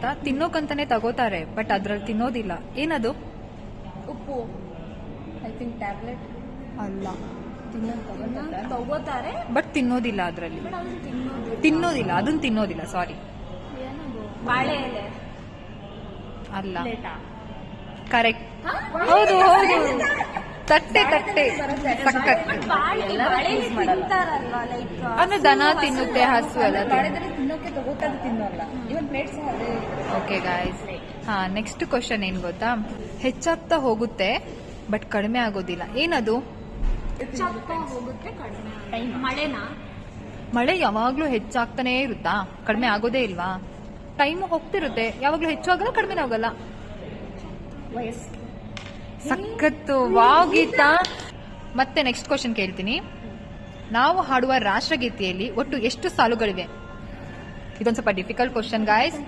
ಗೊತ್ತಾ? ತಿನ್ನೋಕಂತಾನೆ ತಗೋತಾರೆ, ಬಟ್ ಅದ್ರಲ್ಲಿ ತಿನ್ನೋದಿಲ್ಲ. ಏನದು? ಉಪ್ಪು. I think tablet. ಅಲ್ಲ, ತಗೋತಾರೆ ಬಟ್ ತಿನ್ನೋದಿಲ್ಲ ಅದ್ರಲ್ಲಿ. ಬಟ್ ಅದನ್ನ ತಿನ್ನೋದು. ತಿನ್ನೋದಿಲ್ಲ, ಅದನ್ನ ತಿನ್ನೋದಿಲ್ಲ. ಸಾರಿ, ಏನದು? ಬಾಳೆ ಎಲೆ. ಅಲ್ಲ. ಪ್ಲೇಟಾ? ಕರೆಕ್ಟ್. ಹೌದು ಹೌದು, ತಟ್ಟೆ ತಟ್ಟೆ. ಸಖತ್. ಬಾಳೆ ತಿಂತಾರಲ್ವಾ, ಲೈಕ್ ಅಂದ್ರೆ ದನ ತಿನ್ನುತ್ತೆ, ಹಸು ಎಲ್ಲ ಬಾಳೆದಲ್ಲಿ ತಿನ್ನೋಕೆ ತಗೋತಾರೆ, ತಿನ್ನೋಲ್ಲ. ಇವನ್ ಪ್ಲೇಟ್ ಸಹ ಅದೇ. ಓಕೆ ಗಾಯ್ಸ್, ಹಾ, ನೆಕ್ಸ್ಟ್ ಕ್ವಶನ್ ಏನ್ ಗೊತ್ತಾ? ಹೆಚ್ಚಾಗ್ತಾ ಹೋಗುತ್ತೆ ಬಟ್ ಕಡಿಮೆ ಆಗೋದಿಲ್ಲ. ಏನದು? ಹೆಚ್ಚಾಗ್ತಾ ಹೋಗುತ್ತೆ, ಕಡಿಮೆ. ಮಳೆನಾ? ಮಳೆ ಯಾವಾಗ್ಲೂ ಹೆಚ್ಚಾಗ್ತಾನೆ ಇರುತ್ತಾ? ಕಡಿಮೆ ಆಗೋದೇ ಇಲ್ವಾ? ಟೈಮ್ ಹೋಗ್ತಿರುತ್ತೆ, ಯಾವಾಗ್ಲೂ ಹೆಚ್ಚು ಆಗಲ್ಲ, ಕಡಿಮೆ ಆಗಲ್ಲ. ವಯಸ್ಸು. ಸಖತ್ತು. ವಾವ್ ಗೀತಾ. ಮತ್ತೆ ನೆಕ್ಸ್ಟ್ ಕ್ವಶನ್ ಕೇಳ್ತೀನಿ. ನಾವು ಹಾಡುವ ರಾಷ್ಟ್ರಗೀತೆಯಲ್ಲಿ ಒಟ್ಟು ಎಷ್ಟು ಸಾಲುಗಳಿವೆ? ಇದೊಂದು ಸ್ವಲ್ಪ ಡಿಫಿಕಲ್ಟ್ ಕ್ವಶನ್ ಗಾಯ್ಸ್.